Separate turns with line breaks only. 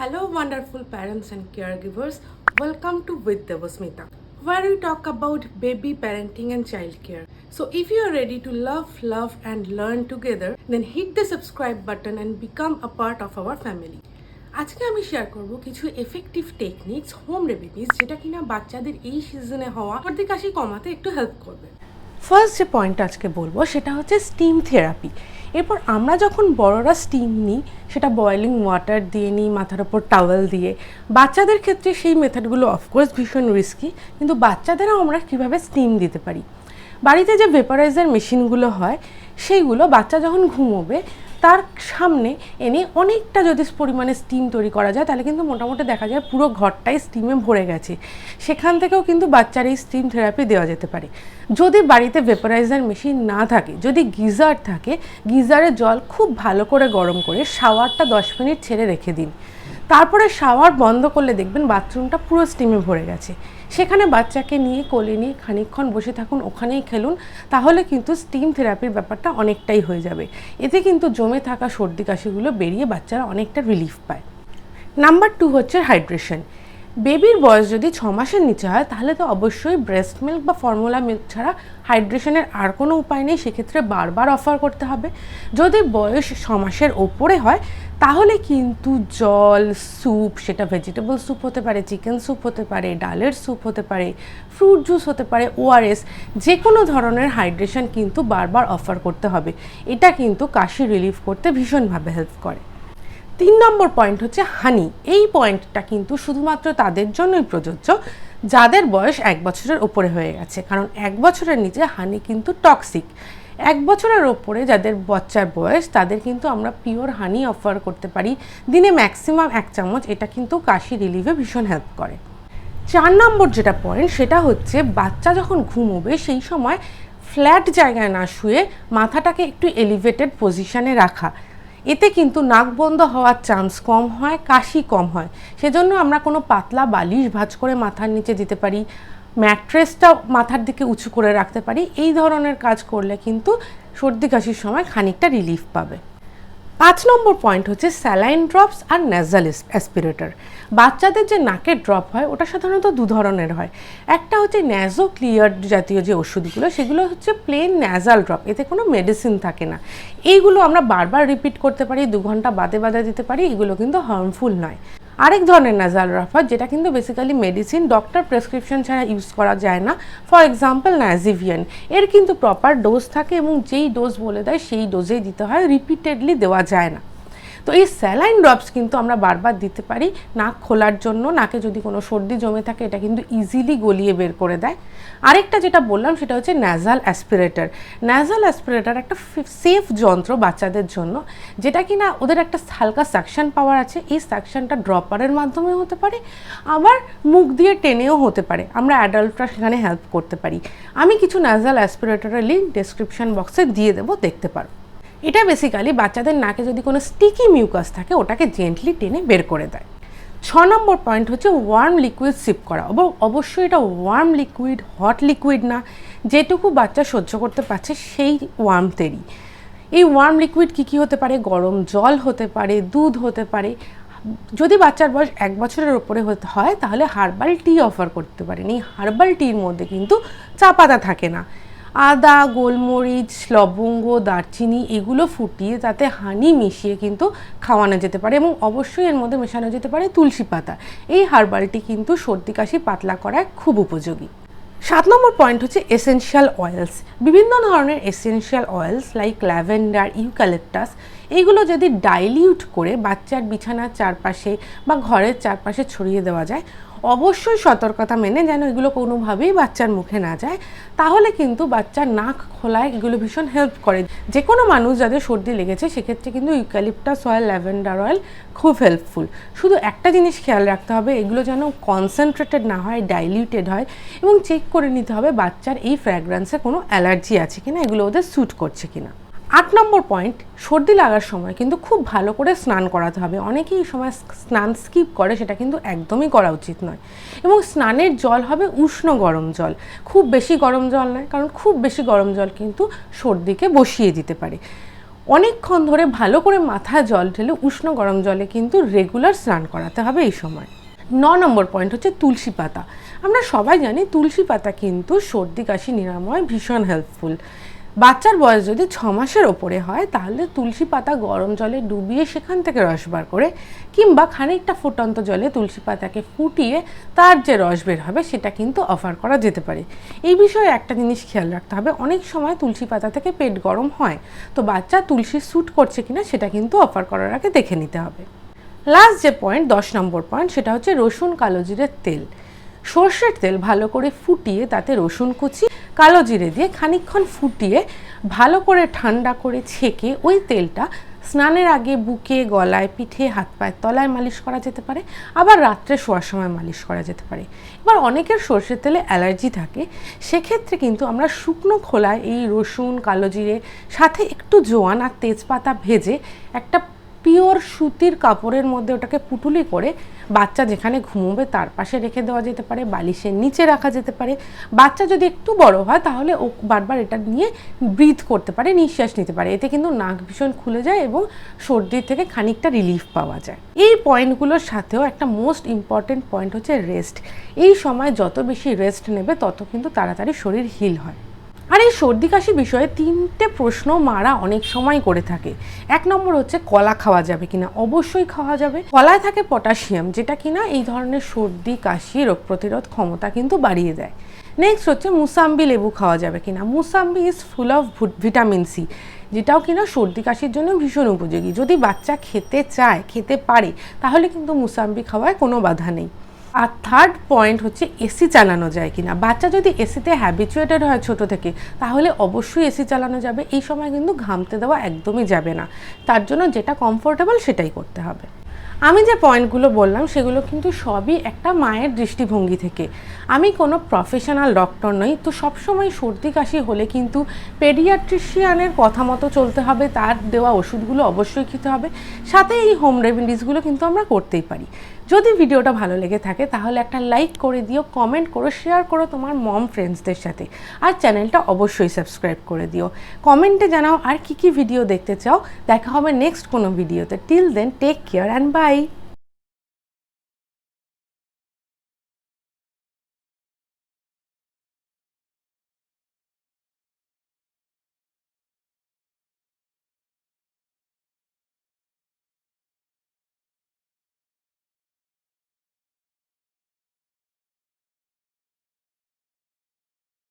Hello, wonderful parents and caregivers. Welcome to With Debasmita, where we talk about baby parenting and childcare. So, if you are ready to love, and learn together, then hit the subscribe button and become a part of our family. আজকে আমি share করব কিছু effective techniques home remedies যেটা কিনা বাচ্চাদের এই সিজনে হওয়া সর্দি কাশি কমাতে একটু হেল্প করবে। ফার্স্ট যে পয়েন্ট আজকে বলবো সেটা হচ্ছে স্টিম থেরাপি। এরপর আমরা যখন বড়রা স্টিম নিই সেটা বয়েলিং ওয়াটার দিয়ে নিই, মাথার ওপর টাওয়েল দিয়ে। বাচ্চাদের ক্ষেত্রে সেই মেথডগুলো অফকোর্স ভীষণ রিস্কি, কিন্তু বাচ্চাদেরও আমরা কীভাবে স্টিম দিতে পারি। বাড়িতে যে ভেপারাইজার মেশিনগুলো হয় সেইগুলো বাচ্চা যখন ঘুমোবে তার সামনে এনে অনেকটা যদি পরিমাণে স্টিম তৈরি করা যায় তাহলে কিন্তু মোটামুটি দেখা যায় পুরো ঘরটাই স্টিমে ভরে গেছে। সেখান থেকেও কিন্তু বাচ্চার এই স্টিম থেরাপি দেওয়া যেতে পারে। যদি বাড়িতে ভেপারাইজার মেশিন না থাকে, যদি গিজার থাকে, গিজারে জল খুব ভালো করে গরম করে শাওয়ারটা 10 মিনিট ছেড়ে রেখে দিন। তারপরে শাওয়ার বন্ধ করলে দেখবেন বাথরুমটা পুরো স্টিমে ভরে গেছে। সেখানে বাচ্চাকে নিয়ে কোলে নিয়ে খানিকক্ষণ বসে থাকুন, ওখানেই খেলুন, তাহলে কিন্তু স্টিম থেরাপির ব্যাপারটা অনেকটাই হয়ে যাবে। এতে কিন্তু জমে থাকা সর্দি কাশিগুলো বেরিয়ে বাচ্চারা অনেকটা রিলিফ পায়। নাম্বার 2 হচ্ছে হাইড্রেশন। বেবির বয়স যদি 6 মাসের নিচে হয় তাহলে তো অবশ্যই ব্রেস্ট মিল্ক বা ফর্মুলা মিল্ক ছাড়া হাইড্রেশনের আর কোনো উপায় নেই, সেক্ষেত্রে বারবার অফার করতে হবে। যদি বয়স 6 মাসের ওপরে হয় তাহলে কিন্তু জল, স্যুপ, সেটা ভেজিটেবল স্যুপ হতে পারে, চিকেন স্যুপ হতে পারে, ডালের স্যুপ হতে পারে, ফ্রুট জুস হতে পারে, ওআরএস, যে কোনো ধরনের হাইড্রেশন কিন্তু বারবার অফার করতে হবে। এটা কিন্তু কাশি রিলিফ করতে ভীষণভাবে হেল্প করে। 3 নম্বর পয়েন্ট হচ্ছে হানি। এই পয়েন্টটা কিন্তু শুধুমাত্র তাদের জন্যই প্রযোজ্য যাদের বয়স 1 বছরের ওপরে হয়ে গেছে, কারণ 1 বছরের নিচে হানি কিন্তু টক্সিক। 1 বছরের ওপরে যাদের বাচ্চার বয়স তাদের কিন্তু আমরা পিওর হানি অফার করতে পারি দিনে ম্যাক্সিমাম 1 চামচ। এটা কিন্তু কাশি রিলিফে ভীষণ হেল্প করে। 4 নম্বর যেটা পয়েন্ট সেটা হচ্ছে বাচ্চা যখন ঘুমোবে সেই সময় ফ্ল্যাট জায়গায় না শুয়ে মাথাটাকে একটু এলিভেটেড পজিশনে রাখা। এতে কিন্তু নাক বন্ধ হওয়ার চান্স কম হয়, কাশি কম হয়। সেজন্য আমরা কোনো পাতলা বালিশ ভাঁজ করে মাথার নিচে দিতে পারি, ম্যাট্রেসটা মাথার দিকে উঁচু করে রাখতে পারি। এই ধরনের কাজ করলে কিন্তু সর্দি কাশির সময় খানিকটা রিলিফ পাবে। 5 নম্বর পয়েন্ট হচ্ছে স্যালাইন ড্রপস আর নাসাল অ্যাসপিরেটর। বাচ্চাদের যে নাকের ড্রপ হয় ওটা সাধারণত 2 ধরনের হয়। একটা হচ্ছে ন্যাজো ক্লিয়ার জাতীয় যে ওষুধগুলো, সেগুলো হচ্ছে প্লেন ন্যাজাল ড্রপ, এতে কোনো মেডিসিন থাকে না। এইগুলো আমরা বারবার রিপিট করতে পারি, 2 ঘন্টা বাদে বাদে দিতে পারি, এগুলো কিন্তু হার্মফুল নয়। আরেক ধরনের নাজাল ড্রপ হয় যেটা কিন্তু বেসিক্যালি মেডিসিন, ডক্টর প্রেসক্রিপশন ছাড়া ইউজ করা যায় না। ফর এক্সাম্পল নাজিভিয়ান, এর কিন্তু প্রপার ডোজ থাকে এবং যেই ডোজ বলে দেয় সেই ডোজেই দিতে হয়, রিপিটেডলি দেওয়া যায় না। তো এই স্যালাইন ড্রপস কিন্তু আমরা বারবার দিতে পারি নাক খোলার জন্য। নাকে যদি কোনো সর্দি জমে থাকে এটা কিন্তু ইজিলি গলিয়ে বের করে দেয়। আরেকটা যেটা বললাম সেটা হচ্ছে নাসাল অ্যাসপিরেটর। নাসাল অ্যাসপিরেটর একটা সেফ যন্ত্র বাচ্চাদের জন্য, যেটা কিনা ওদের একটা হালকা সাকশন পাওয়ার আছে। এই সাকশনটা ড্রপারের মাধ্যমে হতে পারে, আবার মুখ দিয়ে টেনেও হতে পারে। আমরা অ্যাডাল্টরা সেখানে হেল্প করতে পারি। আমি কিছু নাসাল অ্যাসপিরেটরের লিঙ্ক ডেসক্রিপশন বক্সে দিয়ে দেবো, দেখতে পারো। এটা বেসিক্যালি বাচ্চাদের নাকে যদি কোনো স্টিকি মিউকাস থাকে ওটাকে জেন্টলি টেনে বের করে দেয়। 6 নম্বর পয়েন্ট হচ্ছে ওয়ার্ম লিকুইড সিপ করা। অবশ্যই এটা ওয়ার্ম লিকুইড, হট লিকুইড না, যেটুকু বাচ্চা সহ্য করতে পারছে সেই ওয়ার্মতেরই। এই ওয়ার্ম লিকুইড কী হতে পারে? গরম জল হতে পারে, দুধ হতে পারে। যদি বাচ্চার বয়স 1 বছরের ওপরে হতে হয় তাহলে হার্বাল টি অফার করতে পারেন। এই হার্বাল টির মধ্যে কিন্তু চা পাতা থাকে না। আদা, গোলমরিচ, লবঙ্গ, দারচিনি এগুলো ফুটিয়ে তাতে হানি মিশিয়ে কিন্তু খাওয়ানো যেতে পারে, এবং অবশ্যই এর মধ্যে মেশানো যেতে পারে তুলসী পাতা। এই হার্বালটি কিন্তু সর্দি কাশি পাতলা করায় খুব উপযোগী। 7 নম্বর পয়েন্ট হচ্ছে এসেনশিয়াল অয়েলস। বিভিন্ন ধরনের essential oils like lavender, eucalyptus, এইগুলো যদি ডাইলিউট করে বাচ্চার বিছানার চারপাশে বা ঘরের চারপাশে ছড়িয়ে দেওয়া যায়, অবশ্যই সতর্কতা মেনে যেন এগুলো কোনোভাবেই বাচ্চার মুখে না যায়, তাহলে কিন্তু বাচ্চার নাক খোলায় এগুলো ভীষণ হেল্প করে। যে কোনো মানুষ যাদের সর্দি লেগেছে সেক্ষেত্রে কিন্তু ইউক্যালিপটাস অয়েল, ল্যাভেন্ডার অয়েল খুব হেল্পফুল। শুধু একটা জিনিস খেয়াল রাখতে হবে, এগুলো যেন কনসেন্ট্রেটেড না হয়, ডাইলিউটেড হয়, এবং চেক করে নিতে হবে বাচ্চার এই ফ্র্যাগ্রেন্সে কোনো অ্যালার্জি আছে কিনা, এগুলো ওদের স্যুট করছে কিনা। 8 নম্বর পয়েন্ট, সর্দি লাগার সময় কিন্তু খুব ভালো করে স্নান করাতে হবে। অনেকেই এই সময় স্নান স্কিপ করে, সেটা কিন্তু একদমই করা উচিত নয়। এবং স্নানের জল হবে উষ্ণ গরম জল, খুব বেশি গরম জল নয়, কারণ খুব বেশি গরম জল কিন্তু সর্দিকে বসিয়ে দিতে পারে। অনেকক্ষণ ধরে ভালো করে মাথায় জল ঢেলে উষ্ণ গরম জলে কিন্তু রেগুলার স্নান করাতে হবে এই সময়। 9 নম্বর পয়েন্ট হচ্ছে তুলসী পাতা। আমরা সবাই জানি তুলসী পাতা কিন্তু সর্দি কাশি নিরাময় ভীষণ হেল্পফুল। বাচ্চার বয়স যদি 6 মাসের ওপরে হয় তাহলে তুলসী পাতা গরম জলে ডুবিয়ে সেখান থেকে রস বার করে কিংবা খানিকটা ফুটন্ত জলে তুলসী পাতাকে ফুটিয়ে তার যে রস বের হবে সেটা কিন্তু অফার করা যেতে পারে। এই বিষয়ে একটা জিনিস খেয়াল রাখতে হবে, অনেক সময় তুলসী পাতা থেকে পেট গরম হয়, তো বাচ্চা তুলসী স্যুট করছে কিনা সেটা কিন্তু অফার করার আগে দেখে নিতে হবে। লাস্ট যে পয়েন্ট 10 নম্বর পয়েন্ট সেটা হচ্ছে রসুন কালো জিরের তেল। সর্ষের তেল ভালো করে ফুটিয়ে তাতে রসুন কুচি কালো জিরে দিয়ে খানিকক্ষণ ফুটিয়ে ভালো করে ঠান্ডা করে ছেঁকে ওই তেলটা স্নানের আগে বুকে, গলায়, পিঠে, হাত পায়ের তলায় মালিশ করা যেতে পারে, আবার রাত্রে শোয়ার সময় মালিশ করা যেতে পারে। এবার অনেকের সর্ষের তেলে অ্যালার্জি থাকে, সেক্ষেত্রে কিন্তু আমরা শুকনো খোলায় এই রসুন কালো জিরে সাথে একটু জোয়ান আর তেজপাতা ভেজে একটা পিওর সুতির কাপড়ের মধ্যে ওটাকে পুটুলি করে বাচ্চা যেখানে ঘুমোবে তার পাশে রেখে দেওয়া যেতে পারে, বালিশের নিচে রাখা যেতে পারে। বাচ্চা যদি একটু বড় হয় তাহলে ও বারবার এটা নিয়ে ব্রিথ করতে পারে, নিঃশ্বাস নিতে পারে, এতে কিন্তু নাক ভীষণ খুলে যায় এবং সর্দির থেকে খানিকটা রিলিফ পাওয়া যায়। এই পয়েন্টগুলোর সাথেও একটা মোস্ট ইম্পর্টেন্ট পয়েন্ট হচ্ছে রেস্ট। এই সময় যত বেশি রেস্ট নেবে তত কিন্তু তাড়াতাড়ি শরীর হিল হয়। আর এই সর্দি কাশি বিষয়ে 3টে প্রশ্ন মারা অনেক সময় করে থাকে। 1 নম্বর হচ্ছে কলা খাওয়া যাবে কিনা। অবশ্যই খাওয়া যাবে। কলায় থাকে পটাশিয়াম, যেটা কিনা এই ধরনের সর্দি কাশি রোগ প্রতিরোধ ক্ষমতা কিন্তু বাড়িয়ে দেয়। নেক্সট হচ্ছে মুসাম্বি লেবু খাওয়া যাবে কিনা। Mosambi is full of vitamin C, যেটাও কিনা সর্দি কাশির জন্য ভীষণ উপযোগী। যদি বাচ্চা খেতে চায়, খেতে পারে, তাহলে কিন্তু মুসাম্বি খাওয়ায় কোনো বাধা নেই। আর থার্ড পয়েন্ট হচ্ছে এসি চালানো যায় কিনা। বাচ্চা যদি এসিতে হ্যাবিচুয়েটেড হয় ছোট থেকে, তাহলে অবশ্যই এসি চালানো যাবে। এই সময় কিন্তু ঘামতে দেওয়া একদমই যাবে না, তার জন্য যেটা কমফোর্টেবল সেটাই করতে হবে। আমি যে পয়েন্টগুলো বললাম সেগুলো কিন্তু সবই একটা মায়ের দৃষ্টিভঙ্গি থেকে। আমি কোনো প্রফেশনাল ডক্টর নই, তো সবসময় সর্দি কাশি হলে কিন্তু পেডিয়াট্রিশিয়ানের কথা মতো চলতে হবে, তার দেওয়া ওষুধগুলো অবশ্যই খেতে হবে, সাথে এই হোম রেমেডিসগুলো কিন্তু আমরা করতেই পারি। যদি ভিডিওটা ভালো লেগে থাকে তাহলে একটা লাইক করে দিও, কমেন্ট করো, শেয়ার করো তোমার মম ফ্রেন্ডসদের সাথে, আর চ্যানেলটা অবশ্যই সাবস্ক্রাইব করে দিও। কমেন্টে জানাও আর কি ভিডিও দেখতে চাও। দেখা হবে নেক্সট কোনো ভিডিওতে। Till then take care and by.